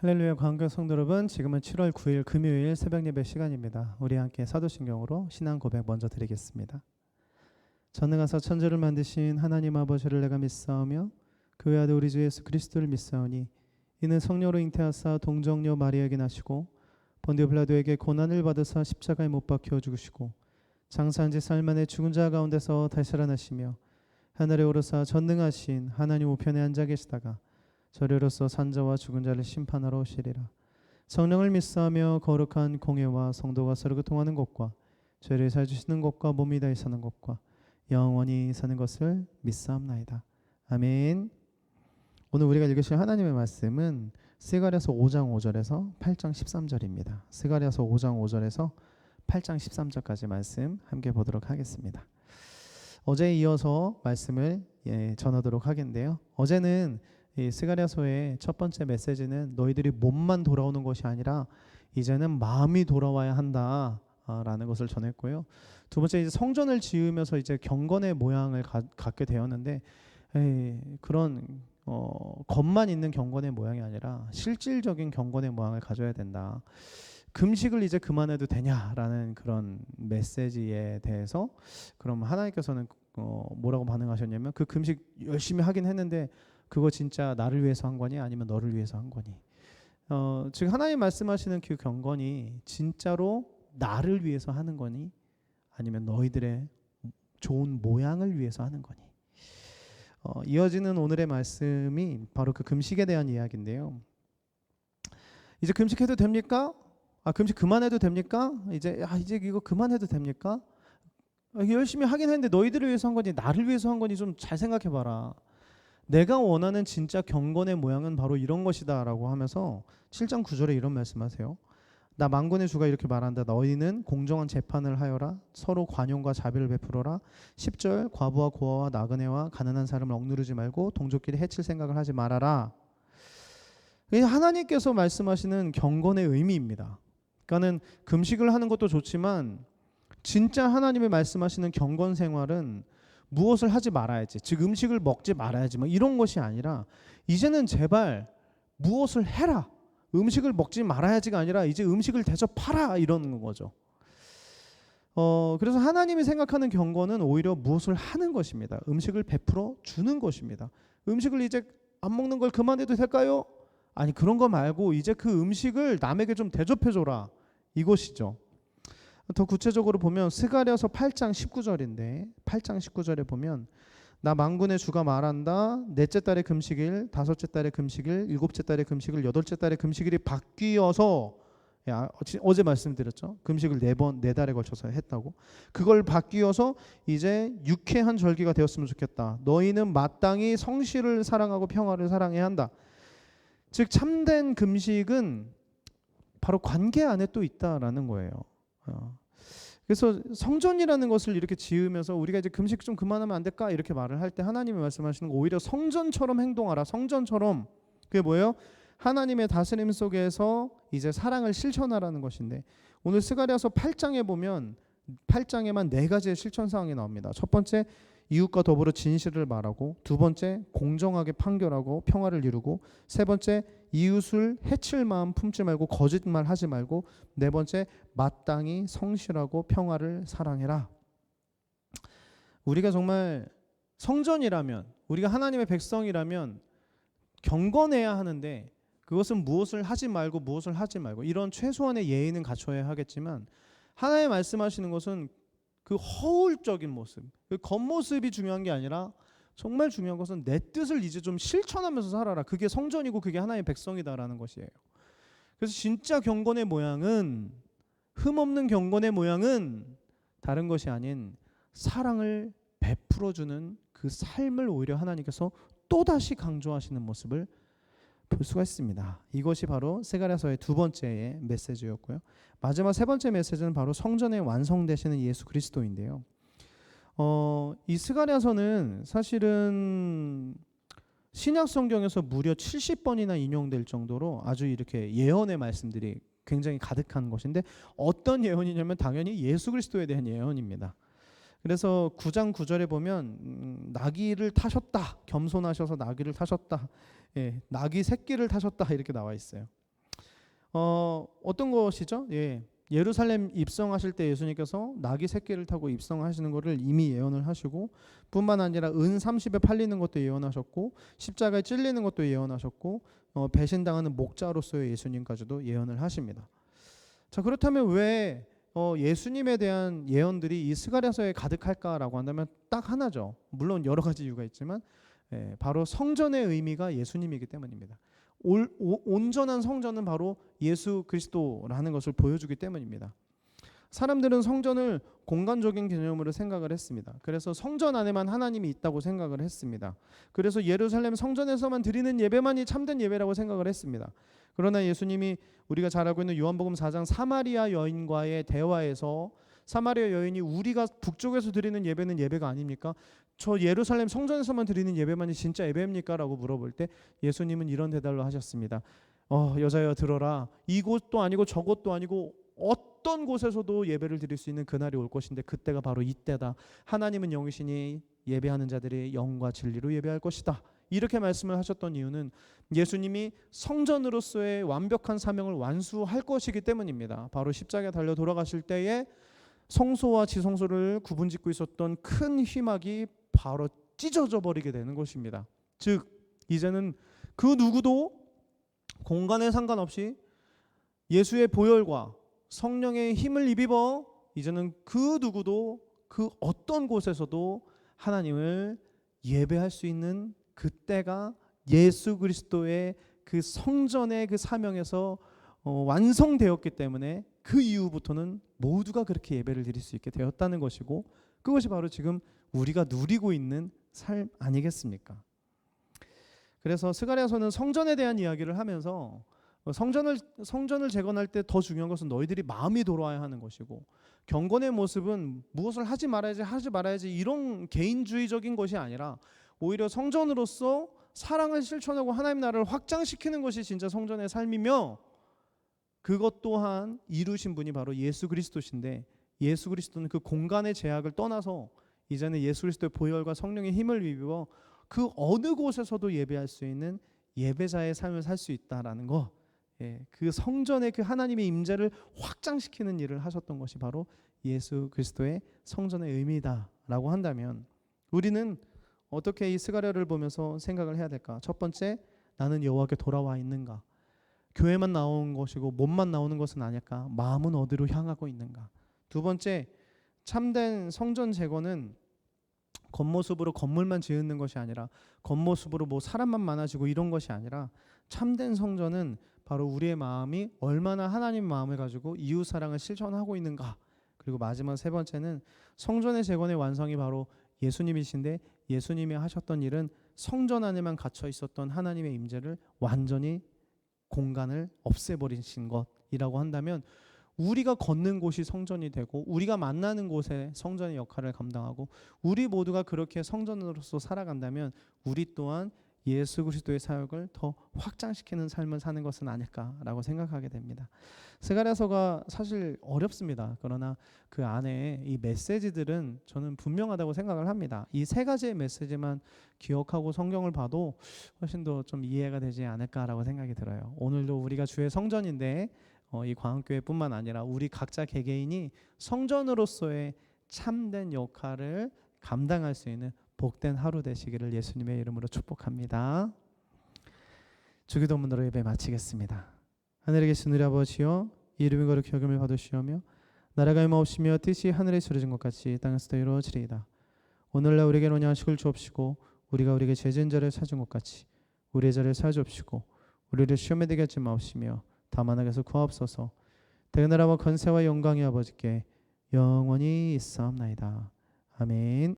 할렐루야 광교 성도 여러분, 지금은 7월 9일 금요일 새벽 예배 시간입니다. 우리 함께 사도신경으로 신앙 고백 먼저 드리겠습니다. 전능하사 천지를 만드신 하나님 아버지를 내가 믿사오며 그 외아들 우리 주 예수 그리스도를 믿사오니 이는 성령으로 잉태하사 동정녀 마리아에게 나시고 본디오 빌라도에게 고난을 받으사 십자가에 못 박혀 죽으시고 장사한 지 사흘 만에 죽은 자 가운데서 다시 살아나시며 하늘에 오르사 전능하신 하나님 우편에 앉아 계시다가 저리로서 산자와 죽은 자를 심판하러 오시리라. 성령을 믿사하며 거룩한 공회와 성도가 서로 교통하는 것과 죄를 사주시는 것과 몸이 다히 사는 것과 영원히 사는 것을 믿사옵나이다. 아멘. 오늘 우리가 읽으실 하나님의 말씀은 스가랴서 5장 5절에서 8장 13절입니다. 스가랴서 5장 5절에서 8장 13절까지 말씀 함께 보도록 하겠습니다. 어제에 이어서 말씀을 전하도록 하겠는데요. 어제는 이 스가랴서의 첫 번째 메시지는 너희들이 몸만 돌아오는 것이 아니라 이제는 마음이 돌아와야 한다라는 것을 전했고요. 두 번째 이제 성전을 지으면서 이제 경건의 모양을 갖게 되었는데 그런 겉만 있는 경건의 모양이 아니라 실질적인 경건의 모양을 가져야 된다. 금식을 이제 그만해도 되냐라는 그런 메시지에 대해서 그럼 하나님께서는 뭐라고 반응하셨냐면 그 금식 열심히 하긴 했는데 그거 진짜 나를 위해서 한 거니 아니면 너를 위해서 한 거니? 즉 하나님 말씀하시는 그 경건이 진짜로 나를 위해서 하는 거니 아니면 너희들의 좋은 모양을 위해서 하는 거니? 이어지는 오늘의 말씀이 바로 그 금식에 대한 이야기인데요. 이제 금식해도 됩니까? 금식 그만해도 됩니까? 이제 이거 그만해도 됩니까? 열심히 하긴 했는데 너희들을 위해서 한 거니 나를 위해서 한 거니 좀 잘 생각해 봐라. 내가 원하는 진짜 경건의 모양은 바로 이런 것이다 라고 하면서 7장 9절에 이런 말씀하세요. 나 만군의 주가 이렇게 말한다. 너희는 공정한 재판을 하여라. 서로 관용과 자비를 베풀어라. 10절 과부와 고아와 나그네와 가난한 사람을 억누르지 말고 동족끼리 해칠 생각을 하지 말아라. 하나님께서 말씀하시는 경건의 의미입니다. 그러니까는 금식을 하는 것도 좋지만 진짜 하나님이 말씀하시는 경건 생활은 무엇을 하지 말아야지, 즉 음식을 먹지 말아야지 뭐 이런 것이 아니라 이제는 제발 무엇을 해라. 음식을 먹지 말아야지가 아니라 이제 음식을 대접하라 이러는 거죠. 그래서 하나님이 생각하는 경건은 오히려 무엇을 하는 것입니다. 음식을 베풀어 주는 것입니다. 음식을 이제 안 먹는 걸 그만해도 될까요? 아니 그런 거 말고 이제 그 음식을 남에게 좀 대접해줘라 이것이죠. 더 구체적으로 보면 스가랴서 8장 19절인데 8장 19절에 보면 나 만군의 주가 말한다. 넷째 달의 금식일, 다섯째 달의 금식일, 일곱째 달의 금식일, 여덟째 달의 금식일이 바뀌어서 어제 말씀드렸죠. 금식을 4달에 걸쳐서 했다고. 그걸 바뀌어서 이제 유쾌한 절기가 되었으면 좋겠다. 너희는 마땅히 성실을 사랑하고 평화를 사랑해야 한다. 즉 참된 금식은 바로 관계 안에 또 있다라는 거예요. 그래서 성전이라는 것을 이렇게 지으면서 우리가 이제 금식 좀 그만하면 안 될까 이렇게 말을 할 때 하나님이 말씀하시는 거 오히려 성전처럼 행동하라. 성전처럼 그게 뭐예요? 하나님의 다스림 속에서 이제 사랑을 실천하라는 것인데 오늘 스가랴서 8장에 보면 8장에만 4가지의 실천 사항이 나옵니다. 첫 번째 이웃과 더불어 진실을 말하고, 두 번째 공정하게 판결하고 평화를 이루고, 세 번째 이웃을 해칠 마음 품지 말고 거짓말 하지 말고, 네 번째 마땅히 성실하고 평화를 사랑해라. 우리가 정말 성전이라면, 우리가 하나님의 백성이라면 경건해야 하는데 그것은 무엇을 하지 말고 무엇을 하지 말고 이런 최소한의 예의는 갖춰야 하겠지만 하나님 말씀하시는 것은 그 허울적인 모습, 그 겉모습이 중요한 게 아니라 정말 중요한 것은 내 뜻을 이제 좀 실천하면서 살아라. 그게 성전이고 그게 하나님의 백성이다라는 것이에요. 그래서 진짜 경건의 모양은, 흠없는 경건의 모양은 다른 것이 아닌 사랑을 베풀어주는 그 삶을 오히려 하나님께서 또다시 강조하시는 모습을 볼 수가 있습니다. 이것이 바로 스가랴서의 두 번째의 메시지였고요. 마지막 세 번째 메시지는 바로 성전에 완성되시는 예수 그리스도인데요. 이 스가랴서는 사실은 신약 성경에서 무려 70번이나 인용될 정도로 아주 이렇게 예언의 말씀들이 굉장히 가득한 것인데 어떤 예언이냐면 당연히 예수 그리스도에 대한 예언입니다. 그래서 9장 9절에 보면 나귀를 타셨다, 겸손하셔서 나귀를 타셨다, 나귀 새끼를 타셨다 이렇게 나와 있어요. 어떤 것이죠? 예루살렘 입성하실 때 예수님께서 나귀 새끼를 타고 입성하시는 것을 이미 예언을 하시고, 뿐만 아니라 은 30에 팔리는 것도 예언하셨고, 십자가에 찔리는 것도 예언하셨고, 배신당하는 목자로서의 예수님까지도 예언을 하십니다. 자, 그렇다면 왜 예수님에 대한 예언들이 이 스가랴서에 가득할까라고 한다면 딱 하나죠. 물론 여러 가지 이유가 있지만 바로 성전의 의미가 예수님이기 때문입니다. 온전한 성전은 바로 예수 그리스도라는 것을 보여주기 때문입니다. 사람들은 성전을 공간적인 개념으로 생각을 했습니다. 그래서 성전 안에만 하나님이 있다고 생각을 했습니다. 그래서 예루살렘 성전에서만 드리는 예배만이 참된 예배라고 생각을 했습니다. 그러나 예수님이 우리가 잘 알고 있는 요한복음 4장 사마리아 여인과의 대화에서, 사마리아 여인이 우리가 북쪽에서 드리는 예배는 예배가 아닙니까? 저 예루살렘 성전에서만 드리는 예배만이 진짜 예배입니까? 라고 물어볼 때 예수님은 이런 대답을 하셨습니다. 여자여 들어라. 이곳도 아니고 저곳도 아니고 어떤 곳에서도 예배를 드릴 수 있는 그날이 올 것인데 그때가 바로 이때다. 하나님은 영이시니 예배하는 자들이 영과 진리로 예배할 것이다. 이렇게 말씀을 하셨던 이유는 예수님이 성전으로서의 완벽한 사명을 완수할 것이기 때문입니다. 바로 십자가에 달려 돌아가실 때에 성소와 지성소를 구분짓고 있었던 큰 휘막이 바로 찢어져 버리게 되는 것입니다. 즉 이제는 그 누구도 공간에 상관없이 예수의 보혈과 성령의 힘을 입어 이제는 그 누구도 그 어떤 곳에서도 하나님을 예배할 수 있는 그때가 예수 그리스도의 그 성전의 그 사명에서 완성되었기 때문에 그 이후부터는 모두가 그렇게 예배를 드릴 수 있게 되었다는 것이고, 그것이 바로 지금 우리가 누리고 있는 삶 아니겠습니까? 그래서 스가랴서는 성전에 대한 이야기를 하면서 성전을 재건할 때 더 중요한 것은 너희들이 마음이 돌아와야 하는 것이고, 경건의 모습은 무엇을 하지 말아야지 이런 개인주의적인 것이 아니라 오히려 성전으로서 사랑을 실천하고 하나님 나라를 확장시키는 것이 진짜 성전의 삶이며, 그것 또한 이루신 분이 바로 예수 그리스도신데, 예수 그리스도는 그 공간의 제약을 떠나서 이제는 예수 그리스도의 보혈과 성령의 힘을 입어 그 어느 곳에서도 예배할 수 있는 예배자의 삶을 살 수 있다라는 것, 그 성전의 그 하나님의 임재를 확장시키는 일을 하셨던 것이 바로 예수 그리스도의 성전의 의미다라고 한다면, 우리는 어떻게 이 스가랴를 보면서 생각을 해야 될까? 첫 번째, 나는 여호와께 돌아와 있는가? 교회만 나오는 것이고 몸만 나오는 것은 아닐까? 마음은 어디로 향하고 있는가? 두 번째, 참된 성전 재건은 겉모습으로 건물만 지은 것이 아니라, 겉모습으로 뭐 사람만 많아지고 이런 것이 아니라, 참된 성전은 바로 우리의 마음이 얼마나 하나님 마음을 가지고 이웃 사랑을 실천하고 있는가. 그리고 마지막 세 번째는 성전의 재건의 완성이 바로 예수님이신데, 예수님이 하셨던 일은 성전 안에만 갇혀 있었던 하나님의 임재를 완전히 공간을 없애버리신 것이라고 한다면, 우리가 걷는 곳이 성전이 되고 우리가 만나는 곳에 성전의 역할을 감당하고 우리 모두가 그렇게 성전으로서 살아간다면 우리 또한 예수 그리스도의 사역을 더 확장시키는 삶을 사는 것은 아닐까라고 생각하게 됩니다. 스가랴서가 사실 어렵습니다. 그러나 그 안에 이 메시지들은 저는 분명하다고 생각을 합니다. 이 세 가지의 메시지만 기억하고 성경을 봐도 훨씬 더 좀 이해가 되지 않을까라고 생각이 들어요. 오늘도 우리가 주의 성전인데 이 광흥교회뿐만 아니라 우리 각자 개개인이 성전으로서의 참된 역할을 감당할 수 있는 복된 하루 되시기를 예수님의 이름으로 축복합니다. 주기도문으로 예배 마치겠습니다. 하늘에 계신 우리 아버지여, 이름이 거룩히 여김을 받으시오며 나라가 임하옵시며 뜻이 하늘에 이루어진 것 같이 땅에서도 이루어지리이다. 오늘날 우리에게 오늘 양식을 주옵시고 우리가 우리에게 죄진 자를 사준 것 같이 우리의 죄를 사하 주옵시고 우리를 시험에 들게 하지 마옵시며 다만 악에서 구하옵소서. 대그 나라와 권세와 영광이 아버지께 영원히 있사옵나이다. 아멘.